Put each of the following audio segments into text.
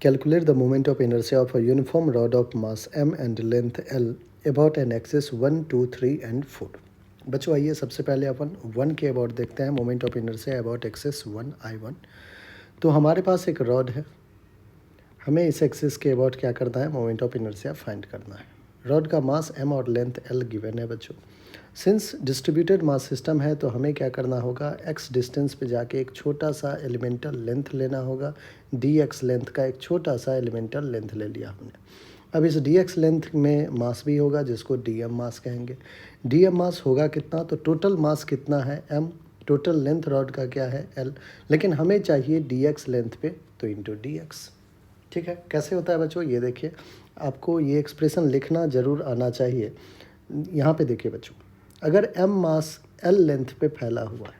Calculate the moment of inertia of a uniform rod of mass m and length l about an axis 1, 2, 3 and 4। बच्चों आइए सबसे पहले अपन 1 के about देखते हैं, moment of inertia about axis 1 I1। तो हमारे पास एक रॉड है, हमें इस एक्सिस के अबाउट क्या करना है, मोमेंट ऑफ इनर्शिया फाइंड करना है। रॉड का मास m और लेंथ l गिवन है बच्चों। सिंस डिस्ट्रीब्यूटेड मास सिस्टम है तो हमें क्या करना होगा, x डिस्टेंस पे जाके एक छोटा सा एलिमेंटल लेंथ लेना होगा। dx लेंथ का एक छोटा सा एलिमेंटल लेंथ ले लिया हमने। अब इस dx लेंथ में मास भी होगा जिसको dm मास कहेंगे। dm मास होगा कितना, तो टोटल मास कितना है m, टोटल लेंथ रॉड का क्या है l, लेकिन हमें चाहिए dx लेंथ पे तो इंटू dx। ठीक है, कैसे होता है बच्चों, ये देखिए, आपको ये एक्सप्रेशन लिखना ज़रूर आना चाहिए। यहाँ पे देखिए बच्चों, अगर m मास l लेंथ पे फैला हुआ है,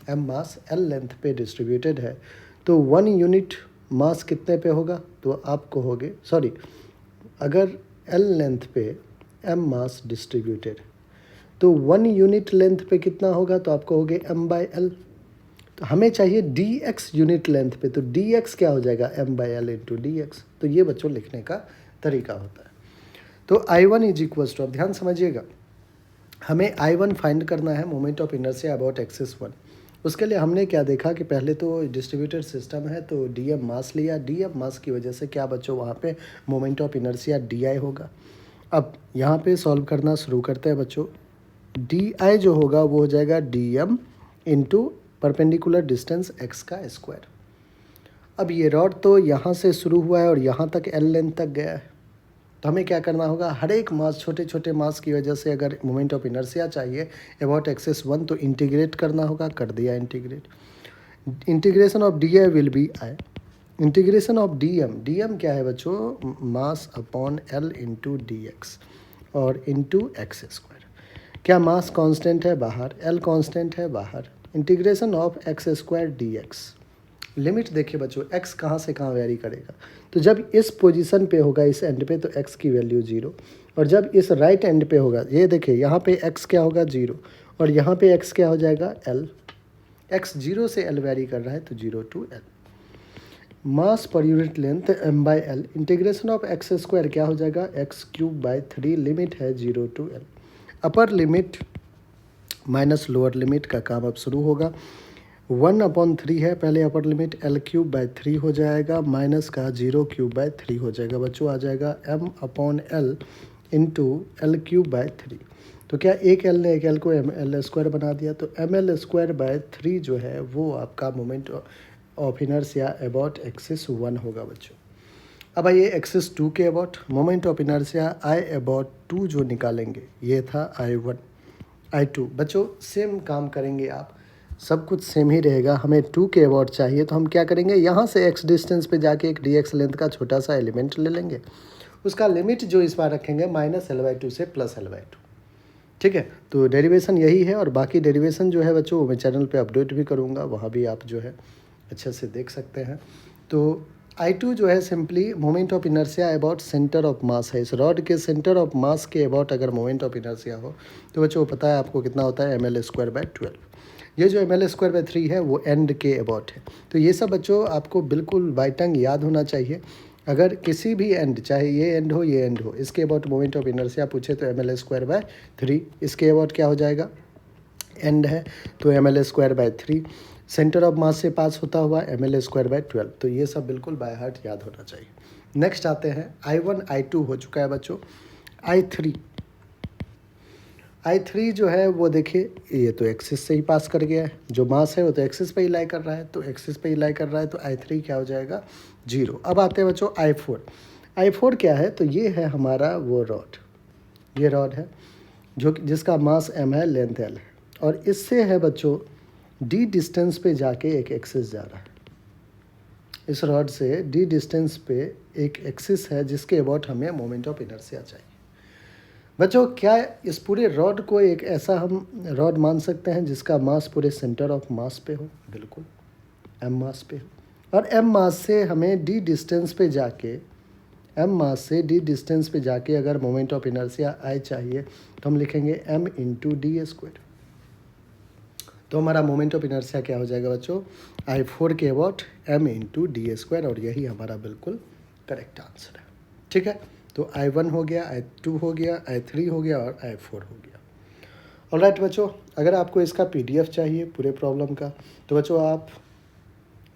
m मास l लेंथ पे डिस्ट्रीब्यूटेड है, तो 1 यूनिट मास कितने पे होगा, तो आप कहोगे, सॉरी, अगर l लेंथ पे m मास डिस्ट्रीब्यूटेड तो 1 यूनिट लेंथ पे कितना होगा, तो आप कहोगे m/l। तो हमें चाहिए dx यूनिट लेंथ पे, तो dx क्या हो जाएगा, m/l इंटू dx। तो ये बच्चों लिखने का तरीका होता है। तो I1 इज इक्वल्स टू, अब ध्यान समझिएगा, हमें I1 फाइंड करना है, moment of inertia about axis 1। उसके लिए हमने क्या देखा कि पहले तो डिस्ट्रीब्यूटेड सिस्टम है तो dm मास लिया, dm मास की वजह से क्या बच्चों वहाँ पे मोमेंट ऑफ इनर्शिया di होगा। अब यहाँ पे सॉल्व करना शुरू करते हैं बच्चों। di जो होगा वो हो जाएगा dm into perpendicular distance x का स्क्वायर। अब ये रॉड तो यहाँ से शुरू हुआ है और यहाँ तक l लेंथ तक गया है, तो हमें क्या करना होगा, हर एक मास, छोटे छोटे मास की वजह से अगर मोमेंट ऑफ इनर्शिया चाहिए अबाउट एक्सिस 1 तो इंटीग्रेट करना होगा। कर दिया integrate, integration of d I will be I, integration of d m, d m क्या है बच्चों, mass upon l into d x और इंटू एक्स स्क्वायर। क्या मास कांस्टेंट है बाहर, एल कांस्टेंट है बाहर, integration of x square d x. Limit देखिए बच्चों, x कहाँ से कहाँ वेरी करेगा, तो जब इस पोजीशन पे होगा इस एंड पे तो x की वैल्यू 0, और जब इस राइट एंड पे होगा, ये देखिए यहाँ पे x क्या होगा 0 और यहाँ पे x क्या हो जाएगा l। x 0 से l वेरी कर रहा है तो 0 to l। Mass per unit length m/l, integration of x square क्या हो जाएगा x³/3, लिमिट है 0 to l। Upper limit minus lower limit का काम अब शुरू होगा। 1/3 है पहले अपर लिमिट, l³/3 हो जाएगा, माइनस का 0³/3 हो जाएगा बच्चों, आ जाएगा m/l इंटू l³/3। तो क्या एक l ने एक l को ml² बना दिया, तो ml²/3 जो है वो आपका moment of inertia about axis 1 होगा बच्चों। अब आइए एक्सिस 2 के about, moment of inertia I/2 जो निकालेंगे, ये था I1 I2। बच्चों सेम काम करेंगे आप, सब कुछ सेम ही रहेगा। हमें 2 के अबाउट चाहिए तो हम क्या करेंगे, यहाँ से x डिस्टेंस पे जाके एक dx लेंथ का छोटा सा एलिमेंट ले लेंगे, उसका लिमिट जो इस बार रखेंगे -l/2 से +l/2। ठीक है, तो डेरिवेशन यही है, और बाकी डेरिवेशन जो है बच्चों वो मैं चैनल पे अपडेट भी करूँगा, वहाँ भी आप जो है अच्छे से देख सकते हैं। तो I2 जो है simply moment of inertia about centre of mass है। इस रॉड के सेंटर ऑफ मास के अबाउट अगर मोमेंट ऑफ इनर्शिया हो तो बच्चों पता है आपको कितना होता है, ml²/12। ये जो ml²/3 है वो एंड के अबाउट है। तो ये सब बच्चों आपको बिल्कुल बाय टंग याद होना चाहिए। अगर किसी भी एंड, चाहे ये एंड हो ये एंड हो, इसके अबाउट मोमेंट ऑफ इनर्शिया पूछे तो ml²/3, इसके अबाउट क्या हो जाएगा, एंड है तो ml²/3, सेंटर ऑफ मास से पास होता हुआ ml²/12। तो ये सब बिल्कुल बाय हार्ट याद होना चाहिए। नेक्स्ट आते हैं I1 I2 हो चुका है बच्चों। I3 जो है वो देखिए, ये तो एक्सिस से ही पास कर गया है, जो मास है वो तो एक्सिस पे ही लाई कर रहा है, तो एक्सिस पे ही लाई कर रहा है, तो I3 क्या हो जाएगा 0। अब आते हैं बच्चों I4 क्या है, तो ये है हमारा वो रॉड, ये रॉड है जो जिसका मास m है, लेंथ l है, और इससे है बच्चों d डिस्टेंस पे जाके एक एक्सिस जा रहा है। इस रॉड से d डिस्टेंस पे एक एक्सिस है जिसके अबाउट हमें मोमेंट ऑफ इनर्शिया चाहिए। बच्चों क्या इस पूरे रॉड को एक ऐसा हम रॉड मान सकते हैं जिसका मास पूरे सेंटर ऑफ मास पे हो, बिल्कुल m मास पे हो, और m मास से हमें d डिस्टेंस पे जाके, m मास से d डिस्टेंस पे जाके अगर मोमेंट ऑफ इनर्शिया I चाहिए तो हम लिखेंगे m इंटू डी स्क्वायर। तो हमारा मोमेंट ऑफ इनर्शिया क्या हो जाएगा बच्चों, I4 के about m into D square, और यही हमारा बिल्कुल करेक्ट आंसर है। ठीक है, तो I1 हो गया, I2 हो गया, I3 हो गया और I4 हो गया। ऑलराइट बच्चों, अगर आपको इसका PDF चाहिए पूरे प्रॉब्लम का, तो बच्चों आप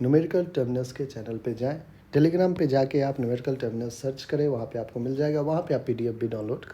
न्यूमेरिकल टर्मिनल्स के चैनल पे जाएं, टेलीग्राम पे जाके आप न्यूमेरिकल टर्मिनल्स सर्च करें, वहाँ पे आपको मिल जाएगा, वहाँ पे आप PDF भी डाउनलोड कर